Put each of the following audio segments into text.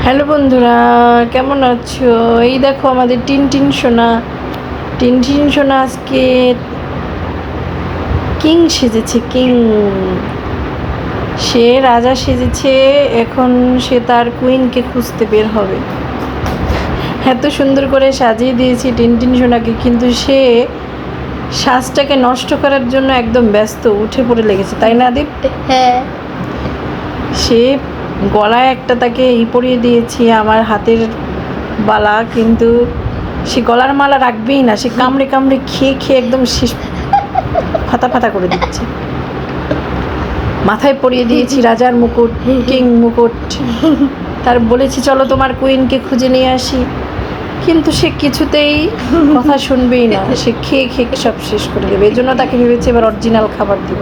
Hello বন্ধুরা, কেমন আছো? এই দেখো আমাদের টিনটিন সোনা। টিনটিন সোনা আজকে কিং সেজেছে, কিং। সে রাজা সেজেছে। এখন সে তার কুইনকে খুঁজতে বের হবে। এত সুন্দর করে সাজিয়ে দিয়েছি টিনটিন সোনাকে, কিন্তু সে সাজটাকে নষ্ট করার জন্য একদম ব্যস্ত, উঠে পড়ে লেগেছে, তাই না দীপ? হ্যাঁ, সে গলায় একটা তাকে পরিয়ে দিয়েছি আমার হাতের বালা, কিন্তু সে গলার মালা রাখবেই না। সে কামড়ে কামড়ে খেয়ে খেয়ে একদম শেষ ফাতা ফাতা করে দিচ্ছে। মাথায় পরিয়ে দিয়েছি রাজার মুকুট, কিং মুকুট। তার বলেছি চলো তোমার কুইনকে খুঁজে নিয়ে আসি, কিন্তু সে কিছুতেই কথা শুনবেই না। সে খেয়ে খেয়ে সব শেষ করে দেবে। এই জন্য তাকে ভেবেছি এবার অরিজিনাল খাবার দিব।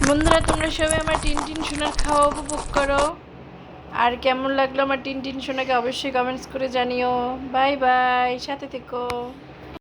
বন্ধুরা, তোমরা সবাই আমার টিনটিন সোনার খাওয়া উপভোগ করো। আর কেমন লাগলো আমার টিনটিন সোনাকে অবশ্যই কমেন্টস করে জানিও। বাই বাই, সাথে থেকো।